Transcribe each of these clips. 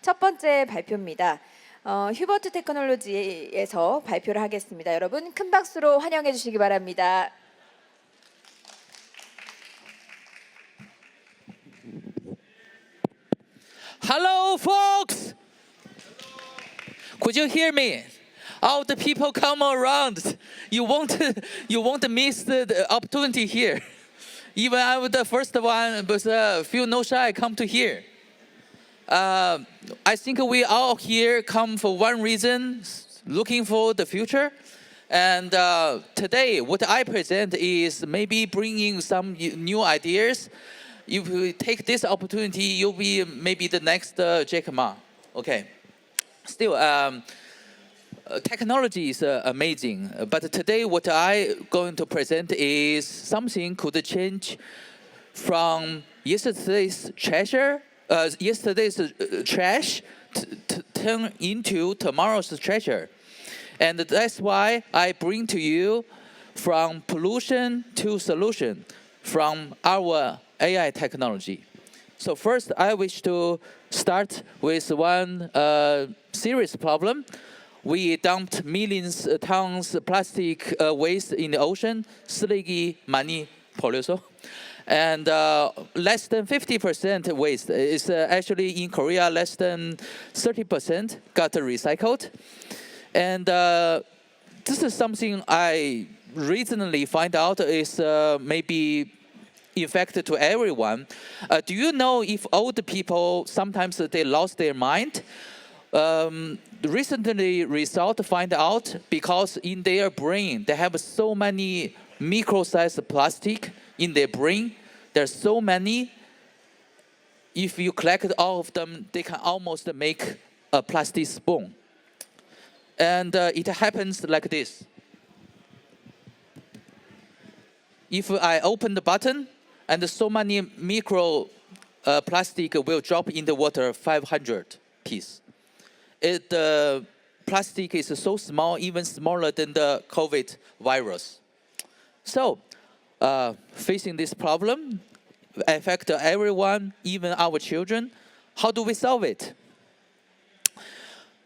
첫 번째 발표입니다. 휴버트 테크놀로지에서 발표를 하겠습니다. 여러분 큰 박수로 환영해 주시기 바랍니다. Hello, folks. Could you hear me? All the people come around. You won't miss the opportunity here. Even I was the first one, but feel no shy. Come to here. I think we all here come for one reason, looking for the future. And today, what I present is maybe bringing some new ideas. If you take this opportunity, you'll be maybe the next Jack Ma. Okay. Still, technology is amazing. But today, what I'm going to present is something could change from yesterday's treasure, yesterday's trash, to turn into tomorrow's treasure. And that's why I bring to you from pollution to solution from our AI technology. So first, I wish to start with one serious problem. We dumped millions of tons of plastic waste in the ocean, 쓰레기 많이 버려서. And less than 50% waste is actually in Korea, less than 30% got recycled. And this is something I recently find out is maybe effect to everyone. Do you know if old people sometimes they lost their mind? Recently, result find out because in their brain they have so many micro-sized plastic in their brain. There's so many. If you collect all of them, they can almost make a plastic spoon. And it happens like this. If I open the button, and so many micro plastic will drop in the water, 500 pieces. The plastic is so small, even smaller than the COVID virus. So, facing this problem, affect everyone, even our children. How do we solve it?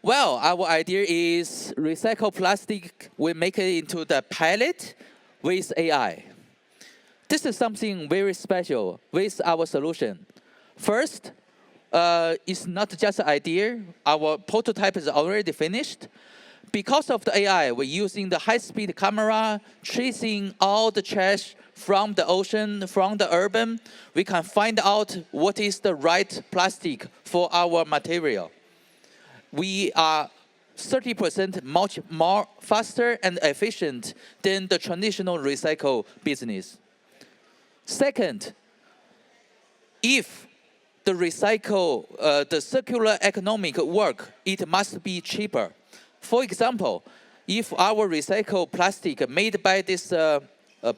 Well, our idea is recycle plastic, we make it into the pellet with AI. This is something very special with our solution. First, it's not just an idea. Our prototype is already finished. Because of the AI, we're using the high-speed camera, tracing all the trash from the ocean, from the urban. We can find out what is the right plastic for our material. We are 30% much more faster and efficient than the traditional recycle business. Second, if the recycle, the circular economic work, it must be cheaper. For example, if our recycled plastic made by this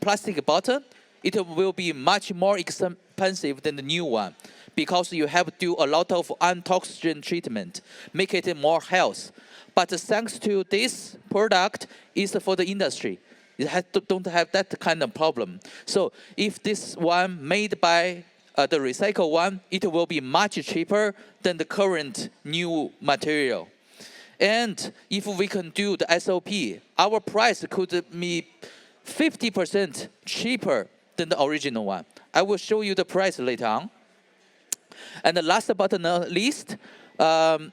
plastic bottle, it will be much more expensive than the new one because you have to do a lot of antioxidant treatment, make it more health. But thanks to this product, is for the industry. It don't have that kind of problem. So if this one made by the recycled one, it will be much cheaper than the current new material. And if we can do the SOP, our price could be 50% cheaper than the original one. I will show you the price later on. And the last but not least,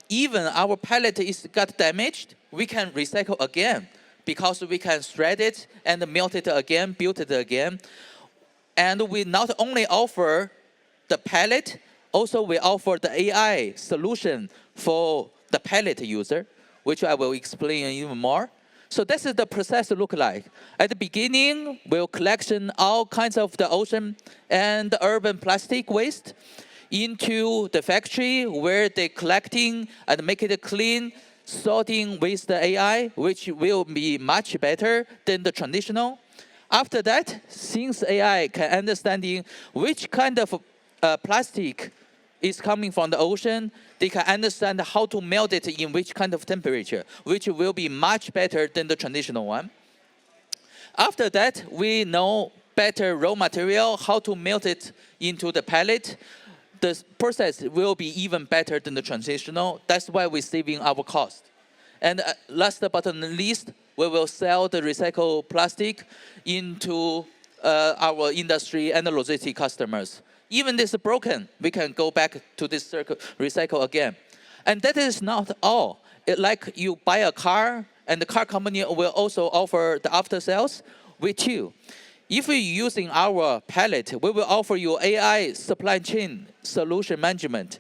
even our pellet is got damaged, we can recycle again because we can shred it and melt it again, build it again. And we not only offer the pellet, also we offer the AI solution for the pellet user, which I will explain even more. So this is the process look like. At the beginning, we'll collection all kinds of the ocean and the urban plastic waste into the factory where they're collecting and make it clean, sorting with the AI, which will be much better than the traditional. After that, since AI can understanding which kind of plastic is coming from the ocean, they can understand how to melt it in which kind of temperature, which will be much better than the traditional one. After that, we know better raw material, how to melt it into the pellet. the process will be even better than the traditional. That's why we're saving our cost. And last but not least, we will sell the recycled plastic into our industry and the logistic customers. Even this is broken, we can go back to this recycle again. And that is not all. Like you buy a car, and the car company will also offer the after sales with you. If you're using our palette, we will offer you AI supply chain solution management,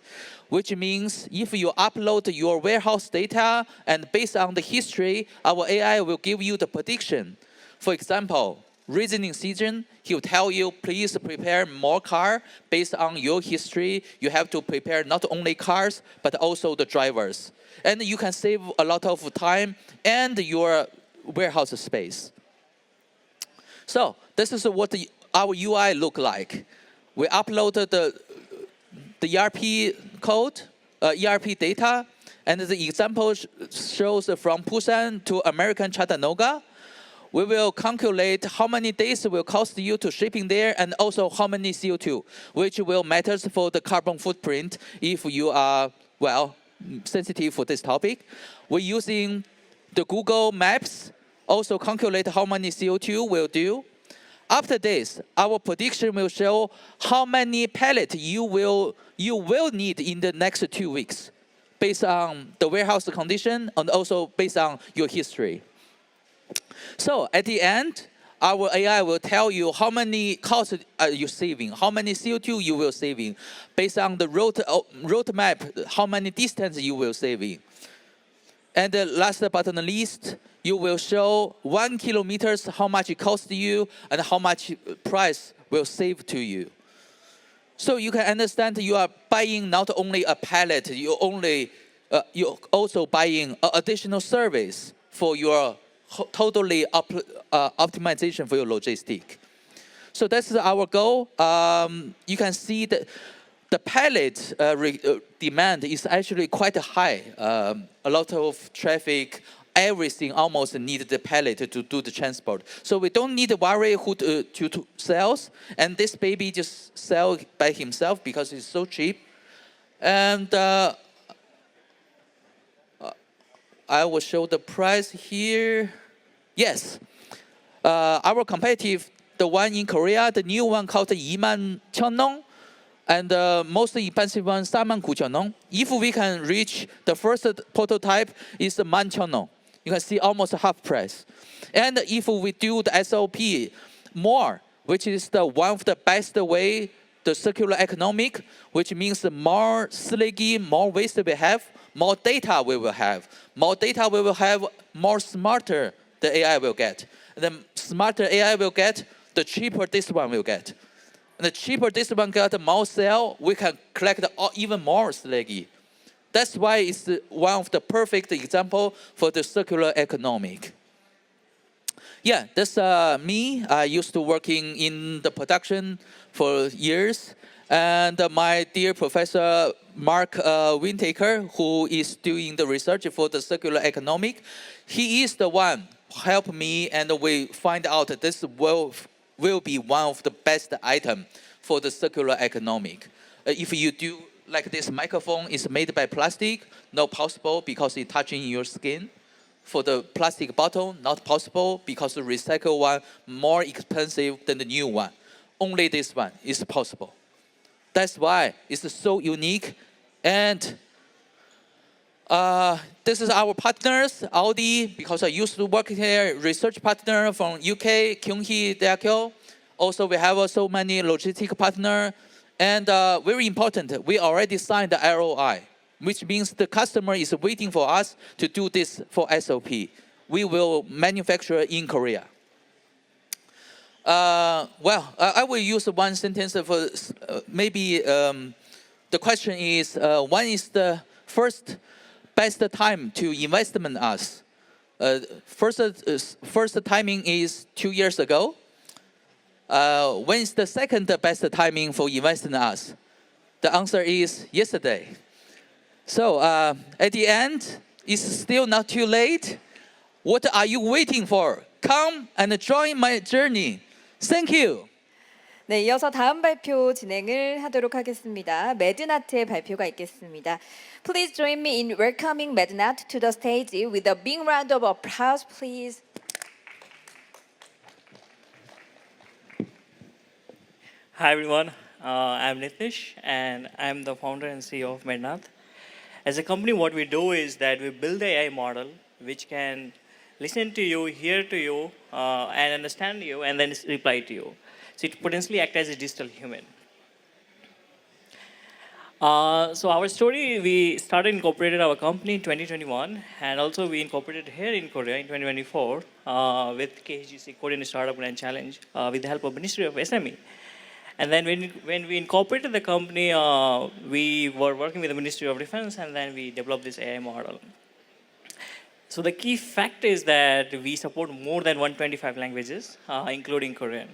which means if you upload your warehouse data and based on the history, our AI will give you the prediction. For example, reasoning season, he will tell you, please prepare more car based on your history. You have to prepare not only cars, but also the drivers. And you can save a lot of time and your warehouse space. So this is what our UI look like. We uploaded the ERP code, ERP data, and the example shows from Busan to American Chattanooga. We will calculate how many days it will cost you to shipping there, and also how many CO2, which will matters for the carbon footprint if you are, well, sensitive for this topic. We're using the Google Maps, also calculate how many CO2 will do. After this, our prediction will show how many pallets you will need in the next 2 weeks, based on the warehouse condition and also based on your history. So at the end, our AI will tell you how many costs are you saving, how many CO2 you will saving, based on the road map, how many distance you will saving. And last but not least, you will show 1 kilometer how much it costs you and how much price will save to you. So you can understand you are buying not only a pallet, you're also buying an additional service for your totally optimization for your logistic. So that's our goal. You can see that the pallet demand is actually quite high. A lot of traffic, everything almost need the pallet to do the transport. So we don't need to worry who to sales. And this baby just sell by himself because it's so cheap. And I will show the price here. Yes, our competitive, the one in Korea, the new one called 21,000원, and the most expensive one 49,000원. If we can reach the first prototype is 10,000원. You can see almost half price. And if we do the SOP more, which is the one of the best way, the circular economic, which means the more slaggy, more waste we have, more data we will have. More data we will have, more smarter the AI will get. And the smarter AI will get, the cheaper this one will get. And the cheaper this one get, more sale, we can collect even more slaggy. That's why it's one of the perfect example for the circular economic. Yeah, that's me. I used to working in the production for years. And my dear Professor Mark Wintaker, who is doing the research for the circular economic, he is the one who helped me, and we find out that this will be one of the best item for the circular economic. If you do like this microphone is made by plastic, not possible because it's touching your skin. For the plastic bottle, not possible because the recycled one more expensive than the new one. Only this one is possible. That's why it's so unique. And this is our partners, Audi, because I used to work here, research partner from UK, Kyunghee Daekyo. Also, we have so many logistic partners. And very important, we already signed the ROI, which means the customer is waiting for us to do this for SOP. We will manufacture in Korea. I will use one sentence for maybe the question is, when is the first best time to investment us? First timing is 2 years ago. When is the second best timing for investing us? The answer is yesterday. So at the end, it's still not too late. What are you waiting for? Come and join my journey. Thank you. 네, 이어서 다음 발표 진행을 하도록 하겠습니다. 매드나트의 발표가 있겠습니다. Please join me in welcoming Mednaath to the stage with a big round of applause, please. Hi everyone, I'm Nitish and I'm the founder and CEO of Mednaath. As a company, what we do is that we build the AI model which can listen to you, hear to you, and understand you, and then reply to you. So it potentially acts as a digital human. So our story, we started incorporated our company in 2021, and also we incorporated here in Korea in 2024 with KGC, Korean Startup Grand Challenge, with the help of Ministry of SME. And then when we incorporated the company, we were working with the Ministry of Defense, and then we developed this AI model. So the key fact is that we support more than 125 languages, including Korean.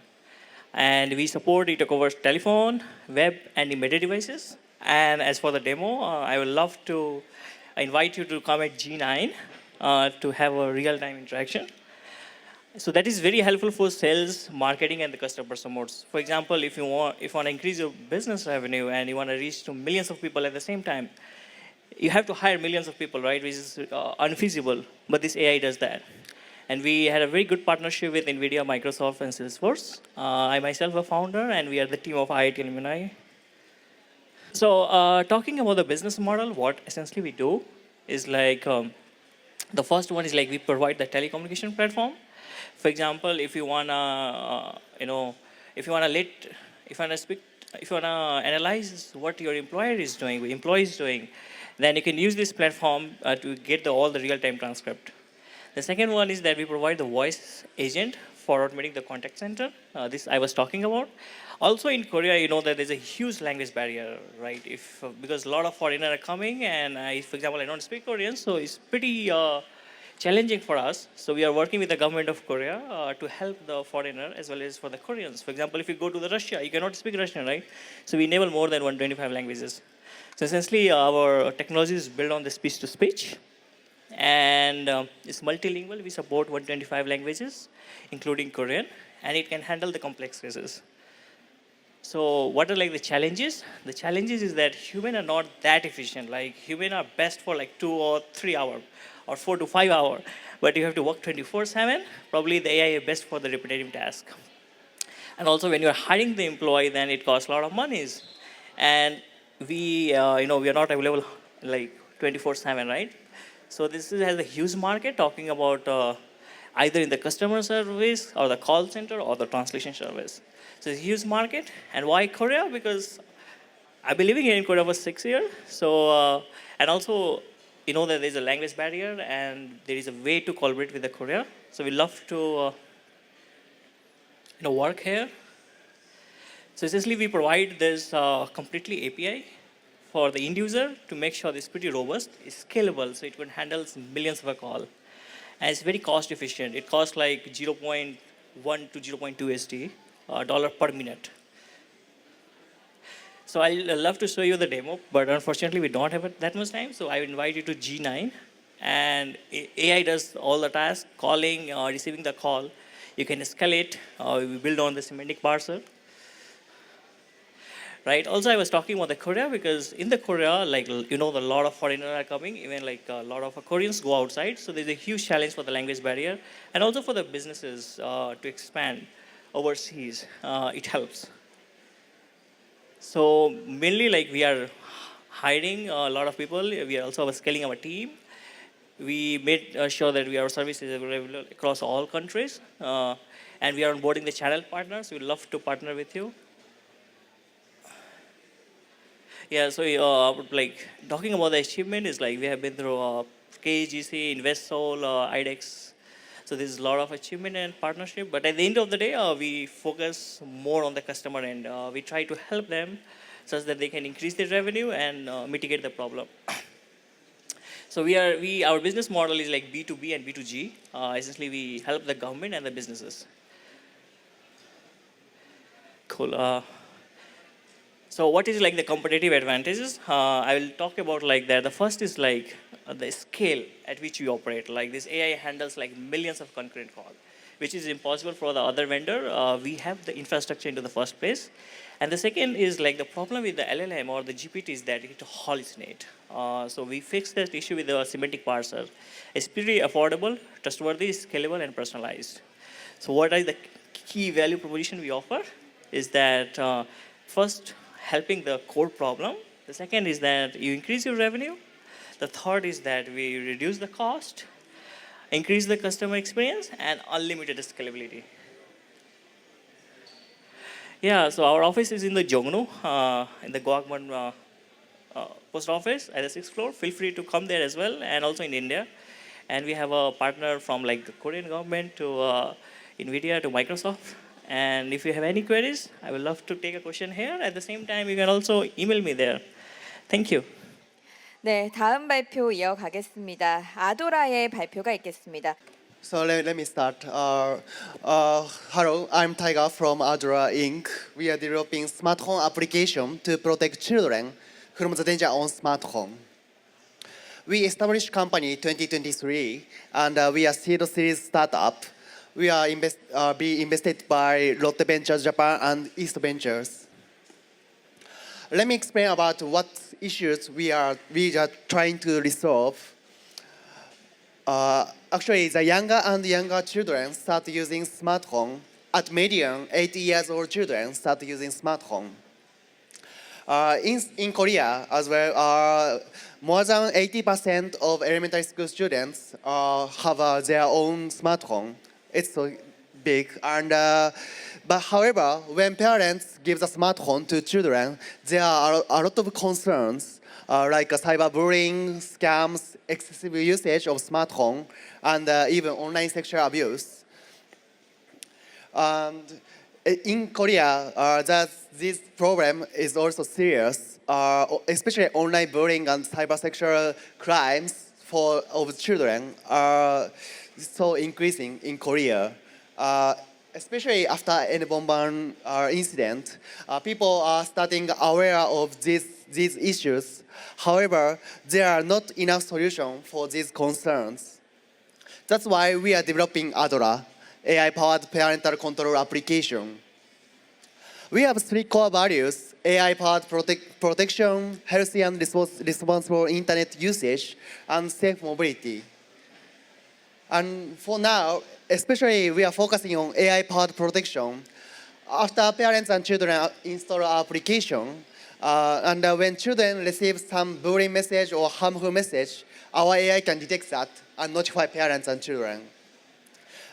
And we support it covers telephone, web, and embedded devices. And as for the demo, I would love to invite you to come at G9 to have a real-time interaction. So that is very helpful for sales, marketing, and the customer supports. For example, if you want to increase your business revenue and you want to reach to millions of people at the same time, you have to hire millions of people, right? Which is unfeasible. But this AI does that. And we had a very good partnership with NVIDIA, Microsoft, and Salesforce. I myself a founder, and we are the team of IIT alumni. So talking about the business model, what essentially we do is like the first one is like we provide the telecommunication platform. For example, if you wanna, if you wanna analyze what your employee is doing, then you can use this platform to get all the real-time transcript. The second one is that we provide the voice agent for automating the contact center. This I was talking about. Also in Korea, you know that there's a huge language barrier, right? Because a lot of foreigners are coming, and for example, I don't speak Korean, so it's pretty challenging for us. So we are working with the government of Korea to help the foreigner as well as for the Koreans. For example, if you go to the Russia, you cannot speak Russian, right? So we enable more than 125 languages. So essentially, our technology is built on the speech-to-speech. And it's multilingual. We support 125 languages, including Korean, and it can handle the complex cases. So what are like the challenges? The challenges is that humans are not that efficient. Like humans are best for like 2 or 3 hours, or 4 to 5 hours. But you have to work 24/7. Probably the AI is best for the repetitive task. And also when you're hiring the employee, then it costs a lot of monies. And we are not available like 24/7, right? So this has a huge market talking about either in the customer service or the call center or the translation service. So it's a huge market. And why Korea? Because I've been living here in Korea for 6 years. So and also that there's a language barrier and there is a way to collaborate with the Korea. So we love to work here. So essentially we provide this completely API for the end user to make sure it's pretty robust, it's scalable, so it can handle millions of a call. And it's very cost efficient. It costs like 0.1 to 0.2 ST dollar per minute. So I love to show you the demo, but unfortunately we don't have that much time. So I invite you to G9, and AI does all the tasks, calling, receiving the call. You can escalate. We build on the semantic parser. Right. Also, I was talking about the Korea because in the Korea, like a lot of foreigners are coming. Even like a lot of Koreans go outside. So there's a huge challenge for the language barrier, and also for the businesses to expand overseas. It helps. So mainly, like we are hiring a lot of people. We are also scaling our team. We made sure that our service is available across all countries, and we are onboarding the channel partners. We'd love to partner with you. Yeah, so like talking about the achievement is like we have been through KGC, Invest Seoul, IDEX. So there's a lot of achievement and partnership. But at the end of the day, we focus more on the customer and we try to help them such that they can increase their revenue and mitigate the problem. So our business model is like B2B and B2G. Essentially, we help the government and the businesses. Cool. So what is like the competitive advantages? I will talk about like that. The first is like the scale at which we operate. Like this AI handles like millions of concurrent calls. which is impossible for the other vendor. We have the infrastructure into the first place. And the second is like the problem with the LLM or the GPT is that it hallucinate. So we fixed that issue with the semantic parser. It's pretty affordable, trustworthy, scalable, and personalized. So what are the key value proposition we offer is that first, helping the core problem. The second is that you increase your revenue. The third is that we reduce the cost, increase the customer experience, and unlimited scalability. Yeah, so our office is in the Jongno, in the Gwagman post office at the 6th floor. Feel free to come there as well, and also in India. And we have a partner from like the Korean government to NVIDIA to Microsoft. And if you have any queries, I would love to take a question here. At the same time, you can also email me there. Thank you. 네, 다음 발표 이어가겠습니다. 아도라의 발표가 있겠습니다. So let me start. Hello, I'm Taiga from Adora Inc. We are developing smart home application to protect children from the danger on smart home. We established company 2023, and we are seed series startup. We are be invested by Lotte Ventures Japan and East Ventures. Let me explain about what issues we are trying to resolve. Actually, the younger and younger children start using smartphone. At median, 8 years old children start using smartphone. In Korea as well, more than 80% of elementary school students have their own smartphone. It's so big, and but however, when parents give the smartphone to children, there are a lot of concerns like cyberbullying, scams, excessive usage of smartphone, and even online sexual abuse. And in Korea, this problem is also serious, especially online bullying and cyber sexual crimes of children are so increasing in Korea. Especially after N-bomb incident, people are starting aware of these issues. However, there are not enough solutions for these concerns. That's why we are developing Adora, AI-powered parental control application. We have 3 core values: AI-powered protection, healthy and responsible internet usage, and safe mobility. And for now, especially we are focusing on AI-powered protection. After parents and children install our application, and when children receive some bullying message or harmful message, our AI can detect that and notify parents and children.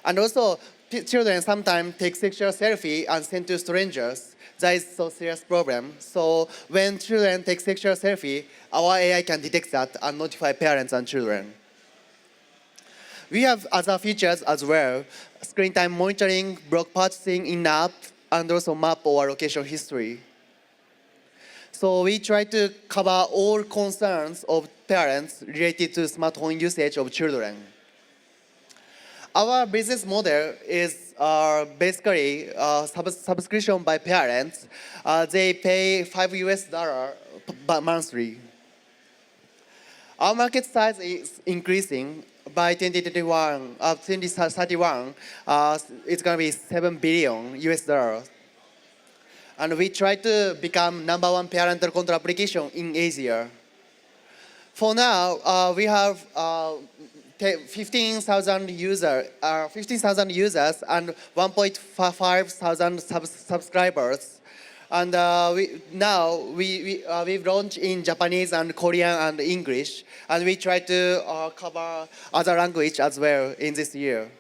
And also, children sometimes take sexual selfie and send to strangers. That is so serious problem. So when children take sexual selfie, our AI can detect that and notify parents and children. We have other features as well: screen time monitoring, block purchasing in-app, and also map or location history. So we try to cover all concerns of parents related to smartphone usage of children. Our business model is basically subscription by parents. They pay $5 monthly. Our market size is increasing. By 2031, it's going to be $7 billion. And we try to become #1 parental control application in Asia. For now, we have 15,000 users and 1,500 subscribers. And we've launched in Japanese and Korean and English, and we try to cover other language as well in this year.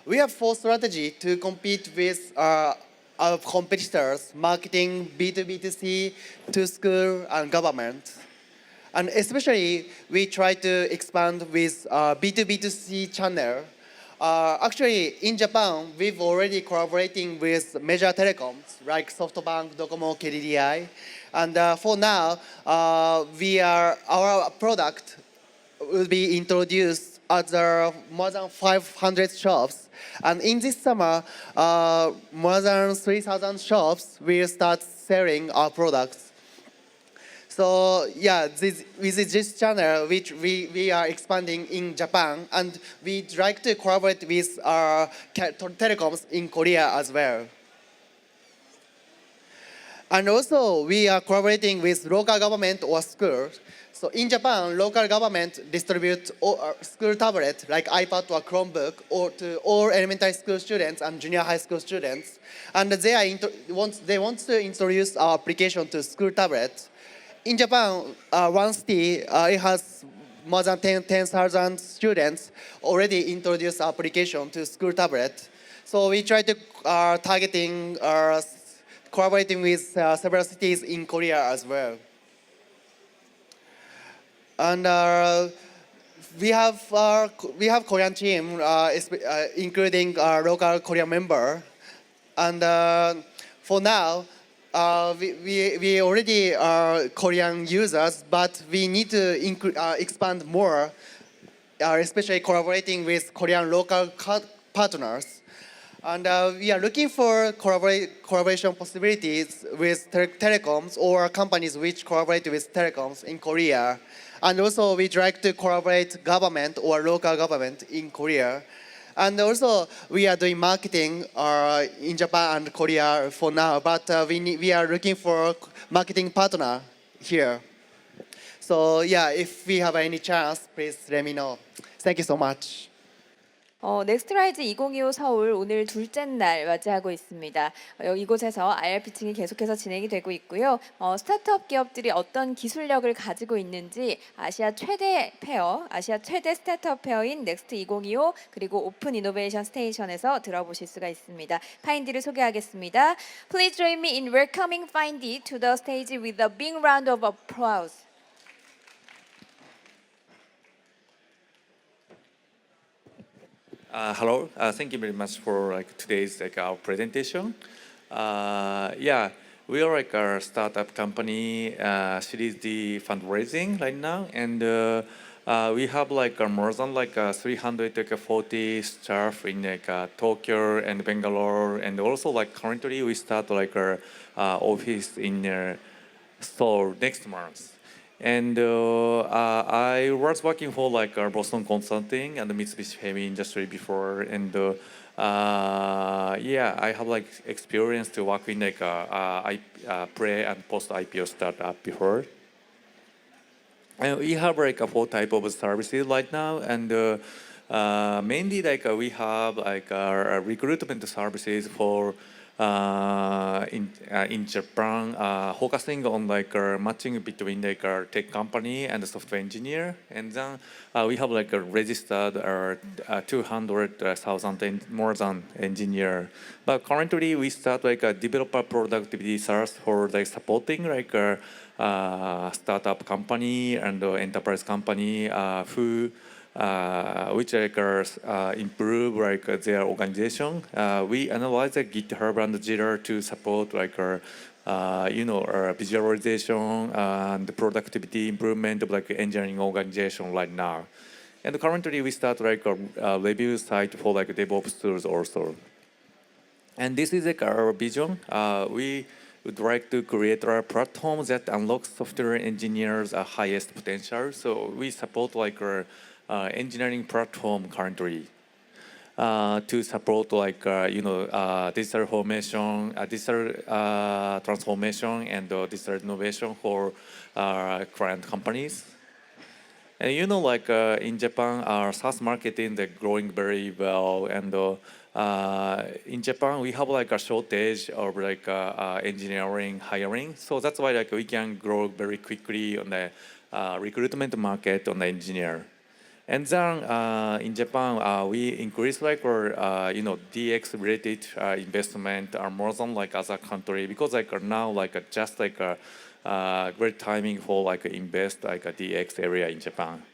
We have 4 strategies to compete with our competitors: marketing, B2B2C, to school and government. And especially, we try to expand with B2B2C channel. Actually, in Japan, we've already collaborating with major telecoms like SoftBank, Docomo, KDDI. And for now, our product will be introduced at more than 500 shops. And in this summer, more than 3,000 shops will start selling our products. So yeah, with this channel, which we are expanding in Japan, and we'd like to collaborate with our telecoms in Korea as well. And also, we are collaborating with local government or schools. So in Japan, local government distributes school tablets like iPad or Chromebook or to all elementary school students and junior high school students. And they want to introduce our application to school tablets. In Japan, one city, it has more than 10,000 students already introduced application to school tablet. So we try to targeting collaborating with several cities in Korea as well. And we have Korean team, including our local Korean member. And for now, we already are Korean users, but we need to expand more, especially collaborating with Korean local partners. And we are looking for collaboration possibilities with telecoms or companies which collaborate with telecoms in Korea. And also we'd like to collaborate government or local government in Korea. And also we are doing marketing in Japan and Korea for now, but we are looking for marketing partner here. So yeah, if we have any chance, please let me know. Thank you so much. 넥스트라이즈 2025 서울 오늘 둘째 날 맞이하고 있습니다. 이곳에서 IR 피칭이 계속해서 진행이 되고 있고요. 스타트업 기업들이 어떤 기술력을 가지고 있는지 아시아 최대 페어, 아시아 최대 스타트업 페어인 넥스트 2025 그리고 오픈 이노베이션 스테이션에서 들어보실 수가 있습니다. 파인디를 소개하겠습니다. Please join me in welcoming Findy to the stage with a big round of applause. Hello. Thank you very much for today's our presentation. Yeah, we are a startup company, Series D fundraising right now, and we have more than 340 staff in Tokyo and Bangalore, and also currently we start our office in Seoul next month. And I was working for Boston Consulting and the Mitsubishi Heavy Industry before, and yeah, I have experience to work in pre and post IPO startup before. And we have 4 type of services right now, and mainly we have recruitment services for in Japan, focusing on matching between tech company and the software engineer, and then we have registered 200,000 and more than engineer. But currently we start a developer productivity service for supporting startup company and enterprise company who which improve their organization. We analyze GitHub and Jira to support visualization and productivity improvement of engineering organization right now. And currently we start a review site for DevOps tools also. And this is our vision. We would like to create a platform that unlocks software engineers' highest potential. So we support engineering platform currently to support digital formation, digital transformation, and digital innovation for client companies. And in Japan, our SaaS marketing is growing very well, and in Japan we have a shortage of engineering hiring, so that's why we can grow very quickly on the recruitment market on the engineer. And then in Japan, we increase DX related investment are more than other country, because now just great timing for invest a DX area in Japan.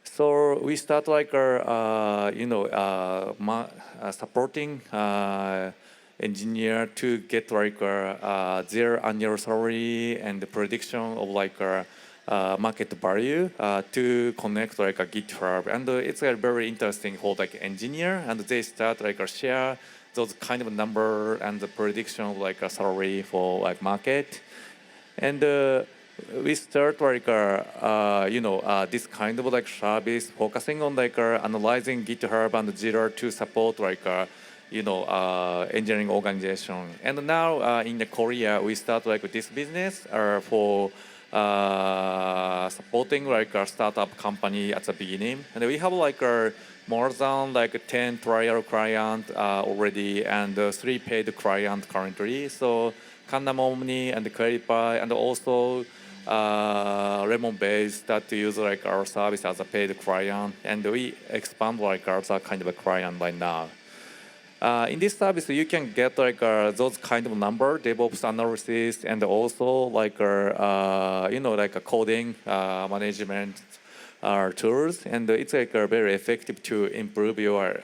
So we start supporting engineer to get their annual salary and the prediction of market value to connect a GitHub, and it's very interesting for engineer, and they start share those kind of number and the prediction of salary for market. And we start like this kind of like service focusing on like analyzing GitHub and Jira to support like engineering organization. And now in the Korea we start like this business for supporting like a startup company at the beginning, and we have like more than like 10 trial client already and 3 paid client currently. So Kandam Omni and Clarify and also Lemon Base that use like our service as a paid client, and we expand like as a kind of a client right now. In this service, you can get like those kind of number, DevOps analysis, and also like like a coding management tools, and it's like very effective to improve your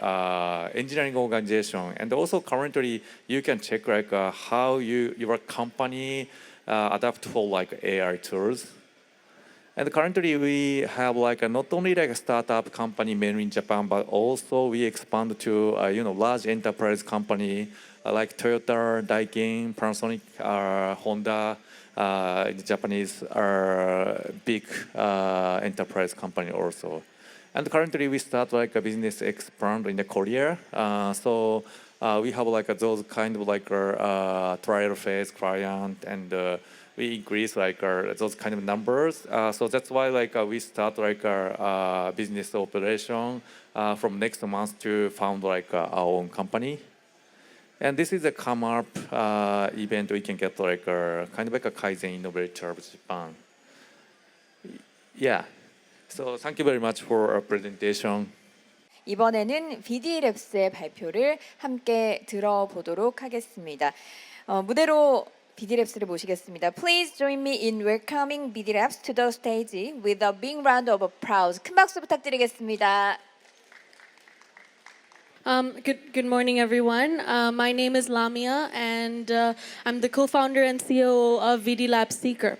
engineering organization. And also currently, you can check like how your company adapt for like AI tools. And currently we have like not only like a startup company mainly in Japan, but also we expand to large enterprise company like Toyota, Daikin, Panasonic, Honda. The Japanese are big enterprise company also. And currently we start like a business expand in the Korea. So we have like those kind of like trial phase client, and we increase like those kind of numbers. So that's why like we start like our business operation from next month to found like our own company. And this is a come up event. We can get like kind of like a Kaizen innovator of Japan. Yeah. So thank you very much for our presentation. 이번에는 Vidi Labs의 발표를 함께 들어보도록 하겠습니다. 무대로 Vidi Labs를 모시겠습니다. Please join me in welcoming Vidi Labs to the stage with a big round of applause. 큰 박수 부탁드리겠습니다. Good morning, everyone. My name is Lamia, and I'm the co-founder and CEO of Vidi Labs Seeker.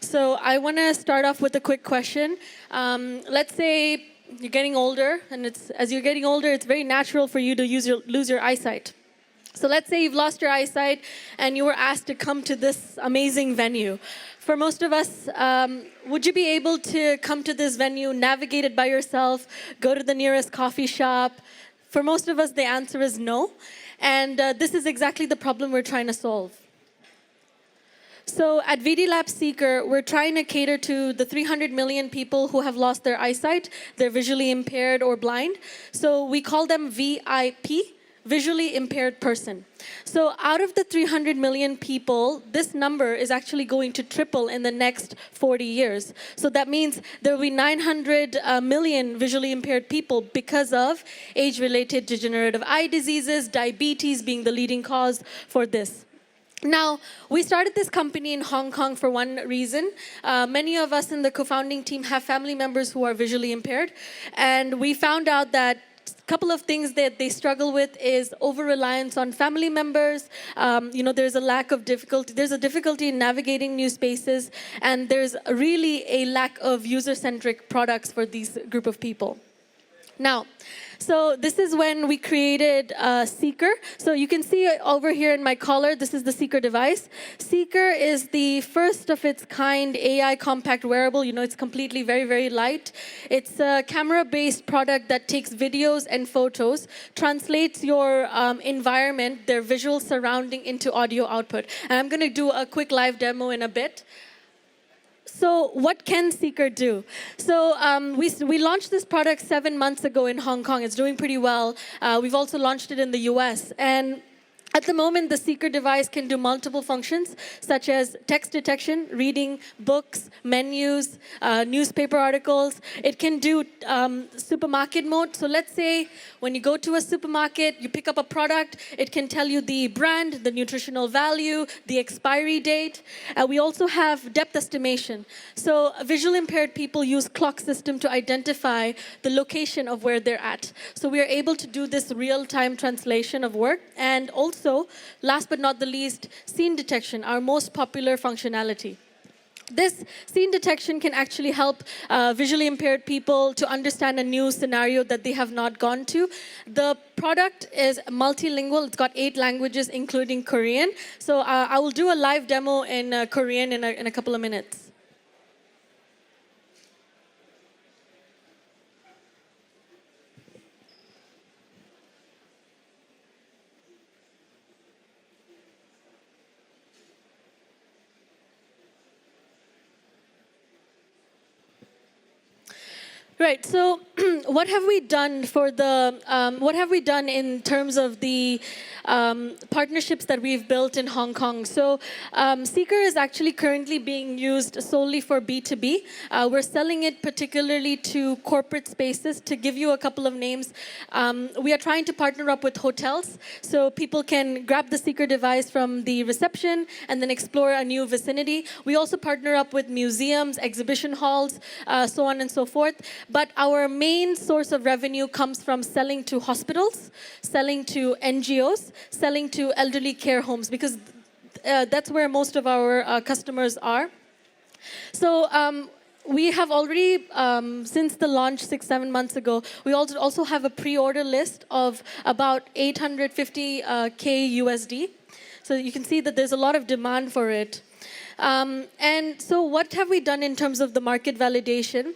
So I want to start off with a quick question. Let's say you're getting older, and as you're getting older, it's very natural for you to lose your eyesight. So let's say you've lost your eyesight, and you were asked to come to this amazing venue. For most of us, would you be able to come to this venue, navigate it by yourself, go to the nearest coffee shop? For most of us, the answer is no. And this is exactly the problem we're trying to solve. So at Vidi Labs Seeker, we're trying to cater to the 300 million people who have lost their eyesight. They're visually impaired or blind. So we call them VIP, visually impaired person. So out of the 300 million people, this number is actually going to triple in the next 40 years. So that means there will be 900 million visually impaired people because of age-related degenerative eye diseases, diabetes being the leading cause for this. Now, we started this company in Hong Kong for one reason. Many of us in the co-founding team have family members who are visually impaired, and we found out that couple of things that they struggle with is over-reliance on family members. There's a lack of difficulty. There's a difficulty in navigating new spaces, and there's really a lack of user-centric products for these group of people. Now, so this is when we created Seeker. So you can see over here in my collar, this is the Seeker device. Seeker is the first of its kind AI compact wearable. It's completely very, very light. It's a camera-based product that takes videos and photos, translates your environment, their visual surrounding into audio output. And I'm going to do a quick live demo in a bit. So what can Seeker do? So we launched this product 7 months ago in Hong Kong. It's doing pretty well. We've also launched it in the US. And at the moment, the Seeker device can do multiple functions, such as text detection, reading books, menus, newspaper articles. It can do supermarket mode. So let's say when you go to a supermarket, you pick up a product, it can tell you the brand, the nutritional value, the expiry date. We also have depth estimation. So visually impaired people use clock system to identify the location of where they're at. So we are able to do this real-time translation of work. And also, last but not the least, scene detection, our most popular functionality. This scene detection can actually help visually impaired people to understand a new scenario that they have not gone to. The product is multilingual. It's got 8 languages, including Korean. So I will do a live demo in Korean in a couple of minutes. Right. So, what have we done for the? What have we done in terms of the partnerships that we've built in Hong Kong? So, Seeker is actually currently being used solely for B2B. We're selling it particularly to corporate spaces. To give you a couple of names, we are trying to partner up with hotels, so people can grab the Seeker device from the reception and then explore a new vicinity. We also partner up with museums, exhibition halls, so on and so forth. But our main source of revenue comes from selling to hospitals, selling to NGOs, selling to elderly care homes, because that's where most of our customers are. So we have already, since the launch 6-7 months ago, we also have a pre-order list of about 850K USD. So you can see that there's a lot of demand for it. And so what have we done in terms of the market validation?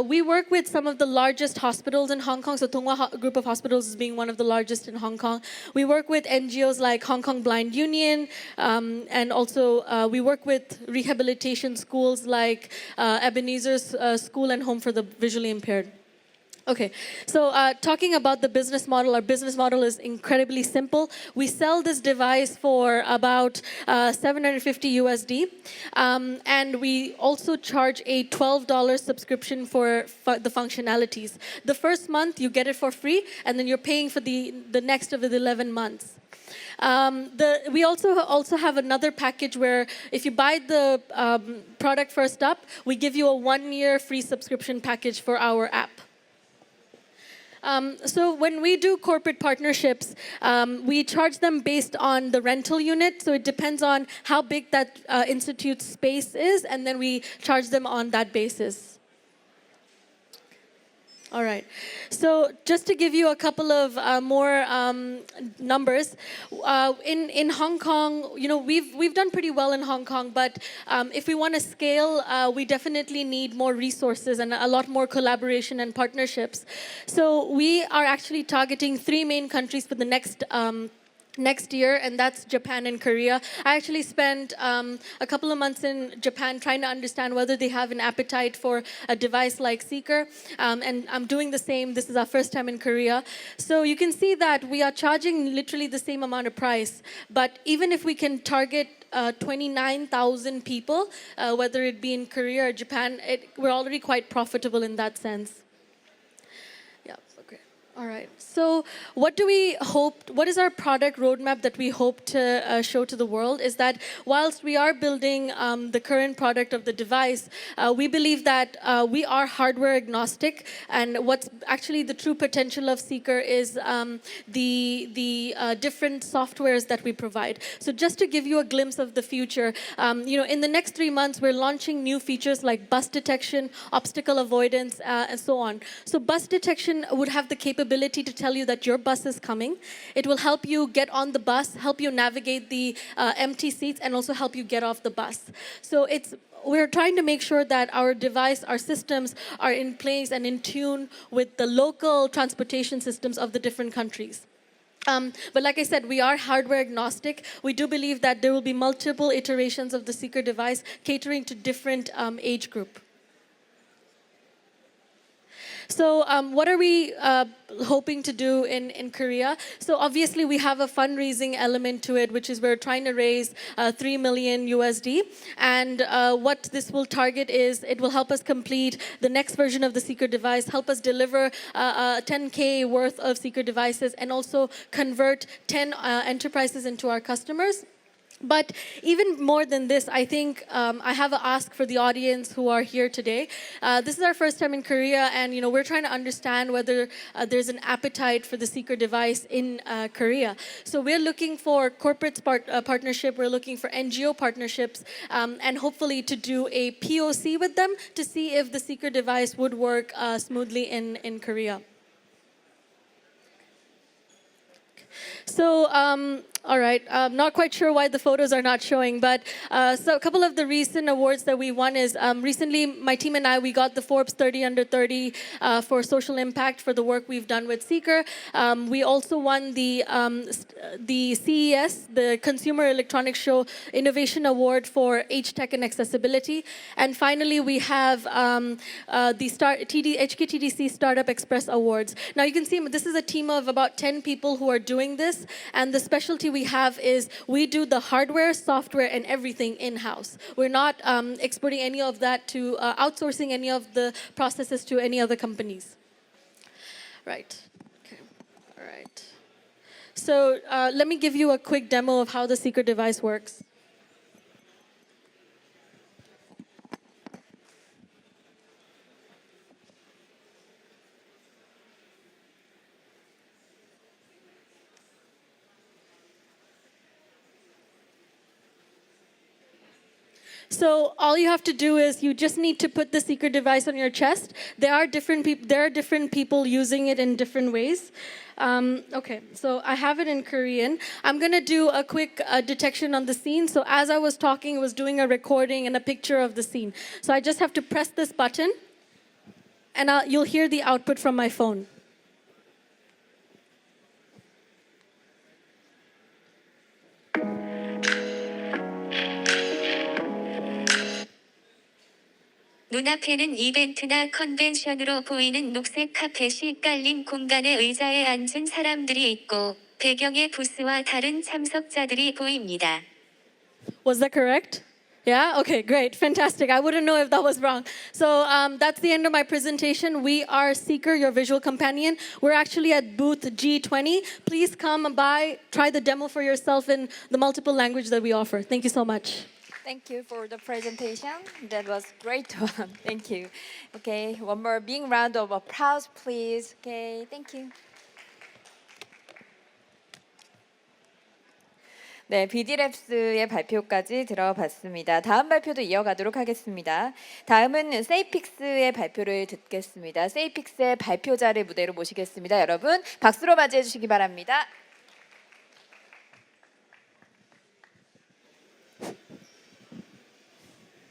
We work with some of the largest hospitals in Hong Kong. So Tonghua Group of Hospitals is being one of the largest in Hong Kong. We work with NGOs like Hong Kong Blind Union, and also we work with rehabilitation schools like Ebenezer's School and Home for the Visually Impaired. Okay, so talking about the business model, our business model is incredibly simple. We sell this device for about 750 USD, and we also charge a $12 subscription for the functionalities. The first month you get it for free, and then you're paying for the next of the 11 months. We also have another package where if you buy the product first up, we give you a 1-year free subscription package for our app. So when we do corporate partnerships, we charge them based on the rental unit. So it depends on how big that institute's space is, and then we charge them on that basis. All right. So just to give you a couple of more numbers, in Hong Kong, we've done pretty well in Hong Kong, but if we want to scale, we definitely need more resources and a lot more collaboration and partnerships. So we are actually targeting 3 main countries for the next year, and that's Japan and Korea. I actually spent a couple of months in Japan trying to understand whether they have an appetite for a device like Seeker, and I'm doing the same. This is our first time in Korea. So you can see that we are charging literally the same amount of price, but even if we can target 29,000 people, whether it be in Korea or Japan, we're already quite profitable in that sense. All right. So what is our product roadmap that we hope to show to the world is that whilst we are building the current product of the device, we believe that we are hardware agnostic, and what's actually the true potential of Seeker is the different softwares that we provide. So just to give you a glimpse of the future, in the next 3 months, we're launching new features like bus detection, obstacle avoidance, and so on. So bus detection would have the capability to tell you that your bus is coming. It will help you get on the bus, help you navigate the empty seats, and also help you get off the bus. So we're trying to make sure that our device, our systems are in place and in tune with the local transportation systems of the different countries. But like I said, we are hardware agnostic. We do believe that there will be multiple iterations of the Seeker device catering to different age group. So what are we hoping to do in Korea? So obviously we have a fundraising element to it, which is we're trying to raise 3 million USD. And what this will target is it will help us complete the next version of the Seeker device, help us deliver 10K worth of Seeker devices, and also convert 10 enterprises into our customers. But even more than this, I think I have an ask for the audience who are here today. This is our first time in Korea, and we're trying to understand whether there's an appetite for the Seeker device in Korea. So we're looking for corporate partnership, we're looking for NGO partnerships, and hopefully to do a POC with them to see if the Seeker device would work smoothly in Korea. So All right, I'm not quite sure why the photos are not showing, but so a couple of the recent awards that we won is recently my team and I, we got the Forbes 30 Under 30 for social impact for the work we've done with Seeker. We also won the CES, the Consumer Electronics Show Innovation Award for H-Tech and Accessibility. And finally, we have the HKTDC Startup Express Awards. Now you can see this is a team of about 10 people who are doing this, and the specialty we have is we do the hardware, software, and everything in-house. We're not exporting any of that to outsourcing any of the processes to any other companies. Right. Okay. All right. So let me give you a quick demo of how the Seeker device works. So all you have to do is you just need to put the Seeker device on your chest. There are different people using it in different ways. Okay, so I have it in Korean. I'm going to do a quick detection on the scene. So as I was talking, it was doing a recording and a picture of the scene. So I just have to press this button, and you'll hear the output from my phone. 눈앞에는 이벤트나 컨벤션으로 보이는 녹색 카펫이 깔린 공간에 의자에 앉은 사람들이 있고 배경에 부스와 다른 참석자들이 보입니다. Was that correct? Yeah? Okay, great. Fantastic. I wouldn't know if that was wrong. So that's the end of my presentation. We are Seeker, your visual companion. We're actually at booth G20. Please come by, try the demo for yourself in the multiple language that we offer. Thank you so much. Thank you for the presentation. That was great one. Thank you. Okay, one more big round of applause, please. Okay, thank you. 네, 비디 랩스의 발표까지 들어봤습니다. 다음 발표도 이어가도록 하겠습니다. 다음은 세이픽스의 발표를 듣겠습니다. 세이픽스의 발표자를 무대로 모시겠습니다. 여러분, 박수로 맞이해 주시기 바랍니다.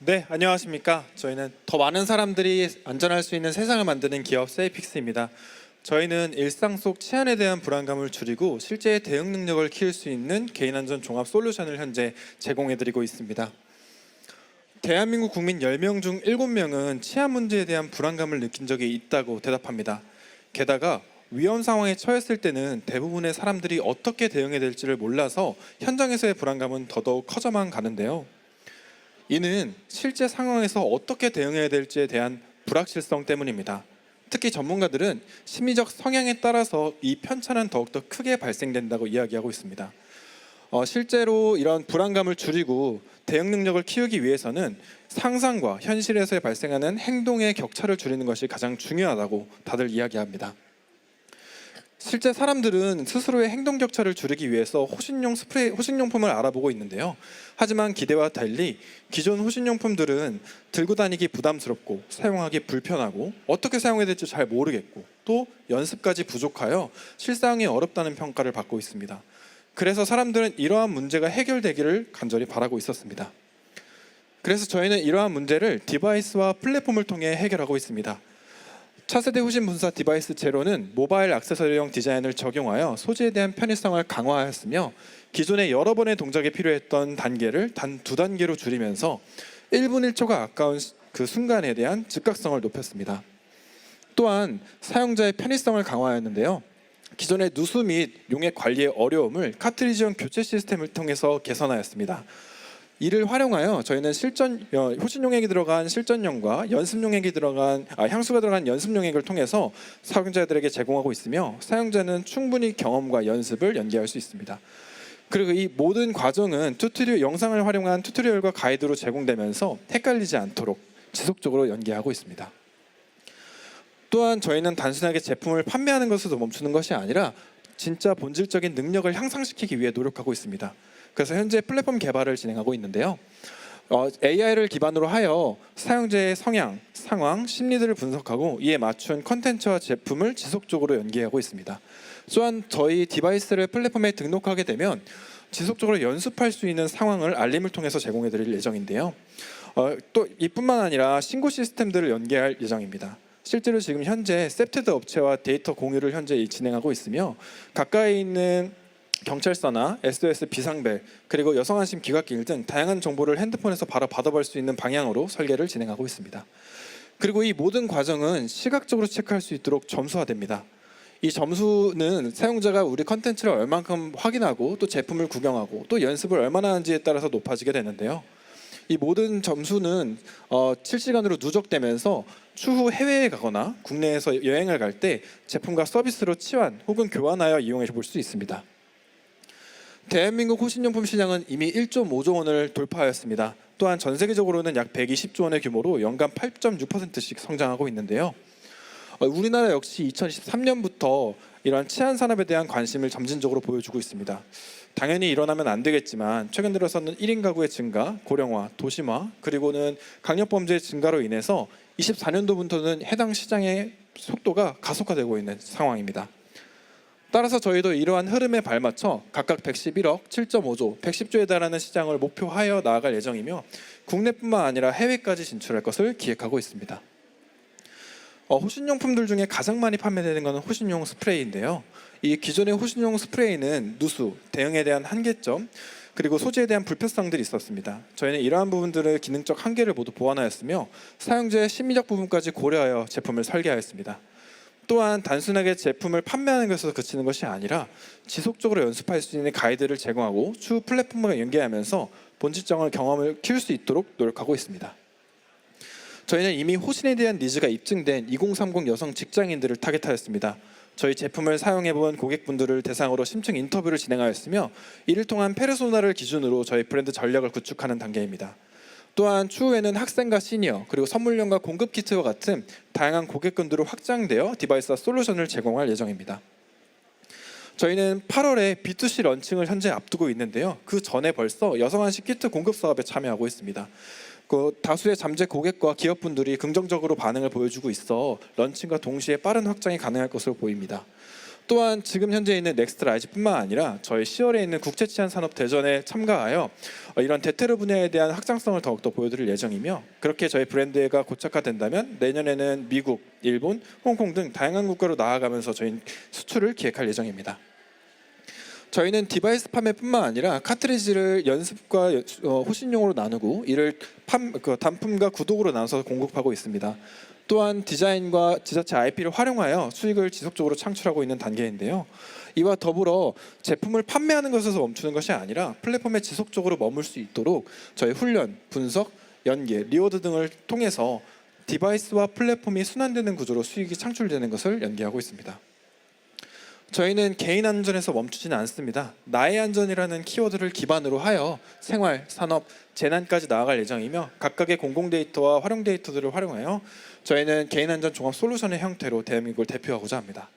네, 안녕하십니까. 저희는 더 많은 사람들이 안전할 수 있는 세상을 만드는 기업 세이픽스입니다. 저희는 일상 속 치안에 대한 불안감을 줄이고 실제 대응 능력을 키울 수 있는 개인 안전 종합 솔루션을 현재 제공해드리고 있습니다. 대한민국 국민 10명 중 7명은 치안 문제에 대한 불안감을 느낀 적이 있다고 대답합니다. 게다가 위험 상황에 처했을 때는 대부분의 사람들이 어떻게 대응해야 될지를 몰라서 현장에서의 불안감은 더더욱 커져만 가는데요. 이는 실제 상황에서 어떻게 대응해야 될지에 대한 불확실성 때문입니다. 특히 전문가들은 심리적 성향에 따라서 이 편차는 더욱더 크게 발생된다고 이야기하고 있습니다. 실제로 이런 불안감을 줄이고 대응 능력을 키우기 위해서는 상상과 현실에서 발생하는 행동의 격차를 줄이는 것이 가장 중요하다고 다들 이야기합니다. 실제 사람들은 스스로의 행동 격차를 줄이기 위해서 호신용품을 알아보고 있는데요. 하지만 기대와 달리 기존 호신용품들은 들고 다니기 부담스럽고 사용하기 불편하고 어떻게 사용해야 될지 잘 모르겠고 또 연습까지 부족하여 실사용이 어렵다는 평가를 받고 있습니다. 그래서 사람들은 이러한 문제가 해결되기를 간절히 바라고 있었습니다. 그래서 저희는 이러한 문제를 디바이스와 플랫폼을 통해 해결하고 있습니다. 차세대 후신 분사 디바이스 제로는 모바일 액세서리용 디자인을 적용하여 소지에 대한 편의성을 강화하였으며 기존의 여러 번의 동작이 필요했던 단계를 단 2단계로 줄이면서 1분 1초가 아까운 그 순간에 대한 즉각성을 높였습니다. 또한 사용자의 편의성을 강화하였는데요. 기존의 누수 및 용액 관리의 어려움을 카트리지용 교체 시스템을 통해서 개선하였습니다. 이를 활용하여 저희는 호신 용액이 들어간 실전용과 연습 용액이 들어간 향수가 들어간 연습 용액을 통해서 사용자들에게 제공하고 있으며 사용자는 충분히 경험과 연습을 연계할 수 있습니다. 그리고 이 모든 과정은 영상을 활용한 튜토리얼과 가이드로 제공되면서 헷갈리지 않도록 지속적으로 연계하고 있습니다. 또한 저희는 단순하게 제품을 판매하는 것으로 멈추는 것이 아니라 진짜 본질적인 능력을 향상시키기 위해 노력하고 있습니다. 그래서 현재 플랫폼 개발을 진행하고 있는데요. AI를 기반으로 하여 사용자의 성향, 상황, 심리들을 분석하고 이에 맞춘 콘텐츠와 제품을 지속적으로 연계하고 있습니다. 또한 저희 디바이스를 플랫폼에 등록하게 되면 지속적으로 연습할 수 있는 상황을 알림을 통해서 제공해 드릴 예정인데요. 또 이뿐만 아니라 신고 시스템들을 연계할 예정입니다. 실제로 지금 현재 셉테드 업체와 데이터 공유를 현재 진행하고 있으며 가까이 있는 경찰서나 SOS 비상벨 그리고 여성안심 기각길 등 다양한 정보를 핸드폰에서 바로 받아볼 수 있는 방향으로 설계를 진행하고 있습니다. 그리고 이 모든 과정은 시각적으로 체크할 수 있도록 점수화됩니다. 이 점수는 사용자가 우리 컨텐츠를 얼만큼 확인하고 또 제품을 구경하고 또 연습을 얼마나 하는지에 따라서 높아지게 되는데요. 이 모든 점수는 실시간으로 누적되면서 추후 해외에 가거나 국내에서 여행을 갈 때 제품과 서비스로 치환 혹은 교환하여 이용해 볼 수 있습니다. 대한민국 호신용품 시장은 이미 1.5조 원을 돌파하였습니다. 또한 전 세계적으로는 약 120조 원의 규모로 연간 8.6%씩 성장하고 있는데요. 우리나라 역시 2023년부터 이러한 치안 산업에 대한 관심을 점진적으로 보여주고 있습니다. 당연히 일어나면 안 되겠지만 최근 들어서는 1인 가구의 증가, 고령화, 도심화, 그리고는 강력범죄의 증가로 인해서 24년도부터는 해당 시장의 속도가 가속화되고 있는 상황입니다. 따라서 저희도 이러한 흐름에 발맞춰 각각 111억, 7.5조, 110조에 달하는 시장을 목표하여 나아갈 예정이며 국내뿐만 아니라 해외까지 진출할 것을 기획하고 있습니다. 호신용품들 중에 가장 많이 판매되는 것은 호신용 스프레이인데요. 이 기존의 호신용 스프레이는 누수, 대응에 대한 한계점, 그리고 소재에 대한 불편성들이 있었습니다. 저희는 이러한 부분들의 기능적 한계를 모두 보완하였으며 사용자의 심리적 부분까지 고려하여 제품을 설계하였습니다. 또한 단순하게 제품을 판매하는 것에서 그치는 것이 아니라 지속적으로 연습할 수 있는 가이드를 제공하고 추후 플랫폼과 연계하면서 본질적인 경험을 키울 수 있도록 노력하고 있습니다. 저희는 이미 호신에 대한 니즈가 입증된 2030 여성 직장인들을 타겟하였습니다. 저희 제품을 사용해본 고객분들을 대상으로 심층 인터뷰를 진행하였으며 이를 통한 페르소나를 기준으로 저희 브랜드 전략을 구축하는 단계입니다. 또한 추후에는 학생과 시니어 그리고 선물용과 공급 키트와 같은 다양한 고객군들로 확장되어 디바이스와 솔루션을 제공할 예정입니다. 저희는 8월에 B2C 런칭을 현재 앞두고 있는데요. 그 전에 벌써 여성안심 키트 공급 사업에 참여하고 있습니다. 다수의 잠재 고객과 기업분들이 긍정적으로 반응을 보여주고 있어 런칭과 동시에 빠른 확장이 가능할 것으로 보입니다. 또한 지금 현재 있는 넥스트라이즈뿐만 아니라 저희 10월에 있는 국제치안산업대전에 참가하여 이런 대테러 분야에 대한 확장성을 더욱더 보여드릴 예정이며 그렇게 저희 브랜드가 고착화된다면 내년에는 미국, 일본, 홍콩 등 다양한 국가로 나아가면서 저희 수출을 기획할 예정입니다. 저희는 디바이스 판매뿐만 아니라 카트리지를 연습과 호신용으로 나누고 이를 단품과 구독으로 나눠서 공급하고 있습니다. 또한 디자인과 지자체 IP를 활용하여 수익을 지속적으로 창출하고 있는 단계인데요. 이와 더불어 제품을 판매하는 것에서 멈추는 것이 아니라 플랫폼에 지속적으로 머물 수 있도록 저희 훈련, 분석, 연계, 리워드 등을 통해서 디바이스와 플랫폼이 순환되는 구조로 수익이 창출되는 것을 연계하고 있습니다. 저희는 개인 안전에서 멈추지는 않습니다. 나의 안전이라는 키워드를 기반으로 하여 생활, 산업, 재난까지 나아갈 예정이며 각각의 공공 데이터와 활용 데이터들을 활용하여 저희는 개인 안전 종합 솔루션의 형태로 대한민국을 대표하고자 합니다.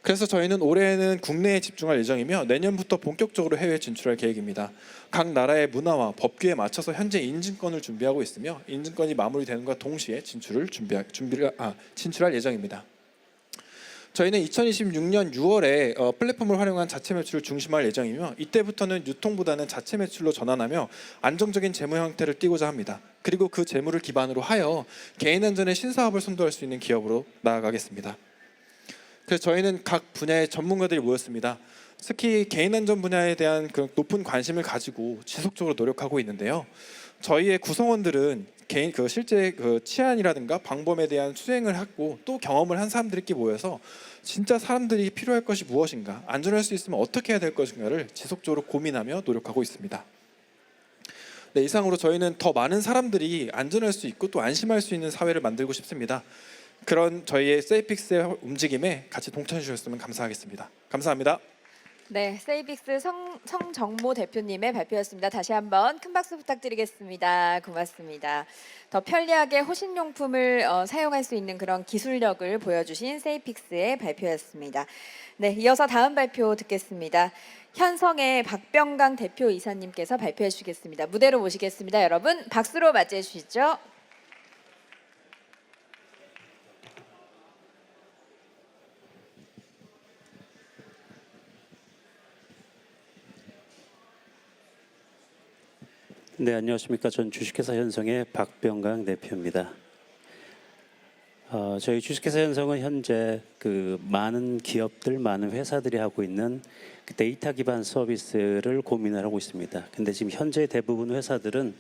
그래서 저희는 올해는 국내에 집중할 예정이며 내년부터 본격적으로 해외에 진출할 계획입니다. 각 나라의 문화와 법규에 맞춰서 현재 인증권을 준비하고 있으며 인증권이 마무리되는 것과 동시에 진출할 예정입니다. 저희는 2026년 6월에 플랫폼을 활용한 자체 매출을 중심할 예정이며 이때부터는 유통보다는 자체 매출로 전환하며 안정적인 재무 형태를 띠고자 합니다. 그리고 그 재무를 기반으로 하여 개인 안전의 신사업을 선도할 수 있는 기업으로 나아가겠습니다. 그래서 저희는 각 분야의 전문가들이 모였습니다. 특히 개인 안전 분야에 대한 그 높은 관심을 가지고 지속적으로 노력하고 있는데요. 저희의 구성원들은 실제 치안이라든가 방범에 대한 수행을 하고 또 경험을 한 사람들끼리 모여서 진짜 사람들이 필요할 것이 무엇인가, 안전할 수 있으면 어떻게 해야 될 것인가를 지속적으로 고민하며 노력하고 있습니다. 네, 이상으로 저희는 더 많은 사람들이 안전할 수 있고 또 안심할 수 있는 사회를 만들고 싶습니다. 그런 저희의 세이픽스의 움직임에 같이 동참해 주셨으면 감사하겠습니다. 감사합니다. 네, 세이픽스 성정모 대표님의 발표였습니다. 다시 한번 큰 박수 부탁드리겠습니다. 고맙습니다. 더 편리하게 호신용품을 사용할 수 있는 그런 기술력을 보여주신 세이픽스의 발표였습니다. 네, 이어서 다음 발표 듣겠습니다. 현성의 박병강 대표이사님께서 발표해 주시겠습니다. 무대로 모시겠습니다. 여러분 박수로 맞이해 주시죠. 네, 안녕하십니까. 전 주식회사 현성의 박병강 대표입니다. 저희 주식회사 현성은 현재 그 많은 기업들, 많은 회사들이 하고 있는 그 데이터 기반 서비스를 고민을 하고 있습니다. 근데 지금 현재 대부분 회사들은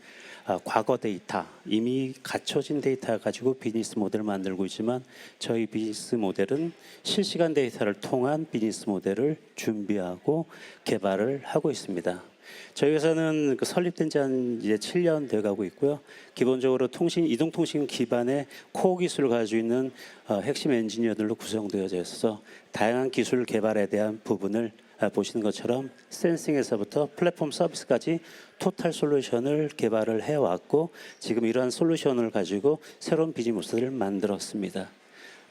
과거 데이터, 이미 갖춰진 데이터 가지고 비즈니스 모델을 만들고 있지만 저희 비즈니스 모델은 실시간 데이터를 통한 비즈니스 모델을 준비하고 개발을 하고 있습니다. 저희 회사는 설립된 지 한 이제 7년 돼 가고 있고요. 기본적으로 이동통신 기반의 코어 기술을 가지고 있는 핵심 엔지니어들로 구성되어져 있어서 다양한 기술 개발에 대한 부분을 보시는 것처럼 센싱에서부터 플랫폼 서비스까지 토탈 솔루션을 개발을 해왔고 지금 이러한 솔루션을 가지고 새로운 비즈니스를 만들었습니다.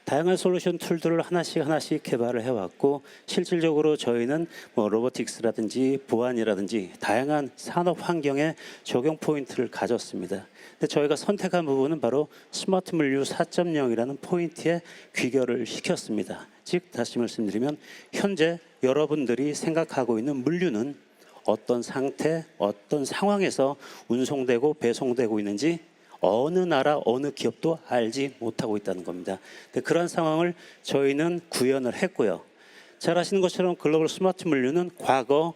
다양한 솔루션 툴들을 하나씩 개발을 해왔고 실질적으로 저희는 뭐 로보틱스라든지 보안이라든지 다양한 산업 환경에 적용 포인트를 가졌습니다. 근데 저희가 선택한 부분은 바로 스마트 물류 4.0이라는 포인트에 귀결을 시켰습니다. 즉 다시 말씀드리면 현재 여러분들이 생각하고 있는 물류는 어떤 상태, 어떤 상황에서 운송되고 배송되고 있는지 어느 나라 어느 기업도 알지 못하고 있다는 겁니다. 그런 상황을 저희는 구현을 했고요. 잘 아시는 것처럼 글로벌 스마트 물류는 과거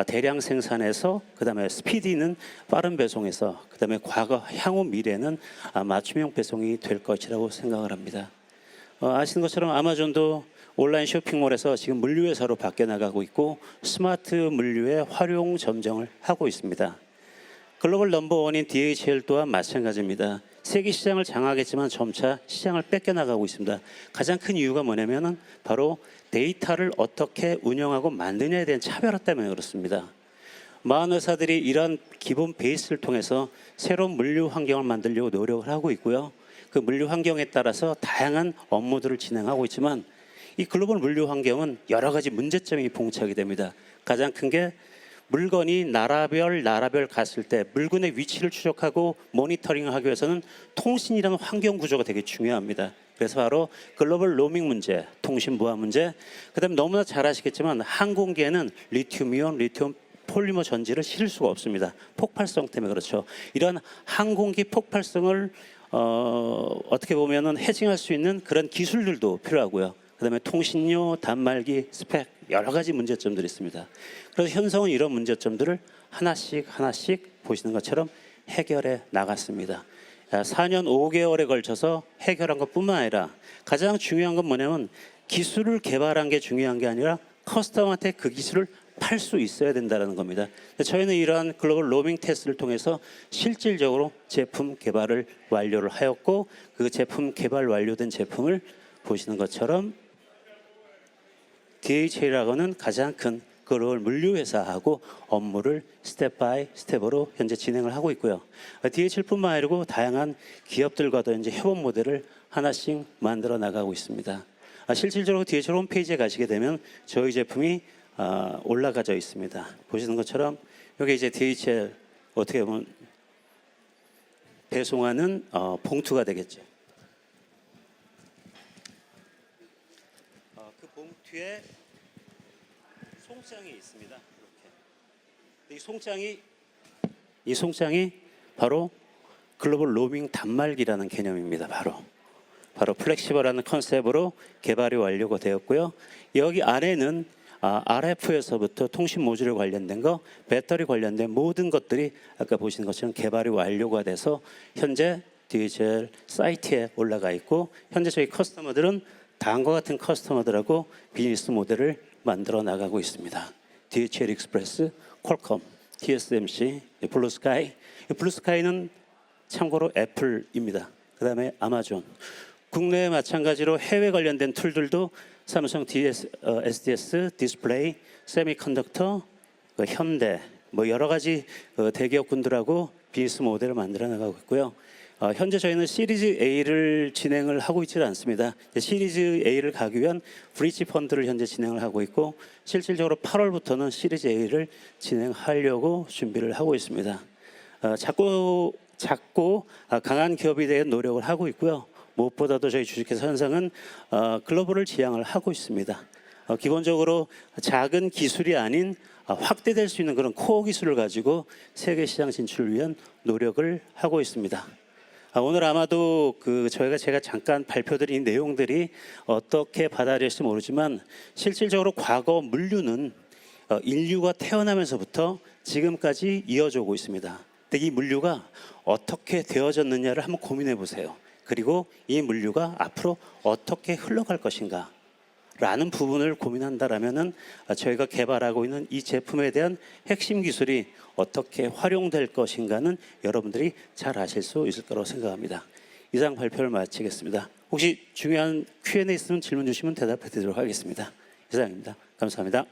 대량 생산에서 그다음에 스피디는 빠른 배송에서 그다음에 과거 향후 미래는 맞춤형 배송이 될 것이라고 생각을 합니다. 아시는 것처럼 아마존도 온라인 쇼핑몰에서 지금 물류회사로 바뀌어 나가고 있고 스마트 물류의 활용 점정을 하고 있습니다. 글로벌 넘버원인 DHL 또한 마찬가지입니다. 세계 시장을 장악했지만 점차 시장을 뺏겨나가고 있습니다. 가장 큰 이유가 뭐냐면 바로 데이터를 어떻게 운영하고 만드냐에 대한 차별화 때문에 그렇습니다. 많은 회사들이 이런 기본 베이스를 통해서 새로운 물류 환경을 만들려고 노력을 하고 있고요. 그 물류 환경에 따라서 다양한 업무들을 진행하고 있지만 이 글로벌 물류 환경은 여러 가지 문제점이 봉착이 됩니다. 가장 큰 게 물건이 나라별 갔을 때 물건의 위치를 추적하고 모니터링을 하기 위해서는 통신이라는 환경 구조가 되게 중요합니다. 그래서 바로 글로벌 로밍 문제, 통신 보안 문제, 그다음에 너무나 잘 아시겠지만 항공기에는 리튬이온, 리튬 폴리머 전지를 실을 수가 없습니다. 폭발성 때문에 그렇죠. 이런 항공기 폭발성을 어떻게 보면은 해칭할 수 있는 그런 기술들도 필요하고요. 그다음에 통신료, 단말기, 스펙 여러 가지 문제점들이 있습니다. 그래서 현성은 이런 문제점들을 하나씩 보시는 것처럼 해결해 나갔습니다. 4년 5개월에 걸쳐서 해결한 것뿐만 아니라 가장 중요한 건 뭐냐면 기술을 개발한 게 중요한 게 아니라 커스텀한테 그 기술을 팔 수 있어야 된다는 겁니다. 저희는 이러한 글로벌 로밍 테스트를 통해서 실질적으로 제품 개발을 완료를 하였고 그 제품 개발 완료된 제품을 보시는 것처럼 DHL하고는 가장 큰 글로벌 물류회사하고 업무를 스텝 바이 스텝으로 현재 진행을 하고 있고요. DHL뿐만 아니고 다양한 기업들과도 현재 협업 모델을 하나씩 만들어 나가고 있습니다. 실질적으로 DHL 홈페이지에 가시게 되면 저희 제품이 올라가져 있습니다. 보시는 것처럼 여기 이제 DHL 어떻게 보면 배송하는 봉투가 되겠죠. 그 봉투에 송장이 있습니다. 이렇게. 이 송장이 바로 글로벌 로밍 단말기라는 개념입니다. 바로 플렉시블하는 컨셉으로 개발이 완료가 되었고요. 여기 안에는 RF에서부터 통신 모듈에 관련된 거, 배터리 관련된 모든 것들이 아까 보시는 것처럼 개발이 완료가 돼서 현재 DHL 사이트에 올라가 있고 현재 저희 커스터머들은 다음과 같은 커스터머들하고 비즈니스 모델을 만들어 나가고 있습니다. DHL 익스프레스, 퀄컴, TSMC, 블루스카이. 블루스카이는 참고로 애플입니다. 그다음에 아마존. 국내에 마찬가지로 해외 관련된 툴들도 삼성 SDS, 디스플레이, 세미컨덕터, 현대, 뭐 여러 가지 대기업군들하고 비즈니스 모델을 만들어 나가고 있고요. 현재 저희는 시리즈 A를 진행을 하고 있지 않습니다. 시리즈 A를 가기 위한 브리지 펀드를 현재 진행을 하고 있고 실질적으로 8월부터는 시리즈 A를 진행하려고 준비를 하고 있습니다. 작고 강한 기업에 대한 노력을 하고 있고요. 무엇보다도 저희 주식회사 현상은 글로벌을 지향을 하고 있습니다. 기본적으로 작은 기술이 아닌 확대될 수 있는 그런 코어 기술을 가지고 세계 시장 진출을 위한 노력을 하고 있습니다. 오늘 아마도 제가 잠깐 발표드린 내용들이 어떻게 받아들일지 모르지만 실질적으로 과거 물류는 인류가 태어나면서부터 지금까지 이어져 오고 있습니다. 근데 이 물류가 어떻게 되어졌느냐를 한번 고민해 보세요. 그리고 이 물류가 앞으로 어떻게 흘러갈 것인가 라는 부분을 고민한다라면은 저희가 개발하고 있는 이 제품에 대한 핵심 기술이 어떻게 활용될 것인가는 여러분들이 잘 아실 수 있을 거라고 생각합니다. 이상 발표를 마치겠습니다. 혹시 중요한 Q&A 있으면 질문 주시면 대답해 드리도록 하겠습니다. 이상입니다. 감사합니다.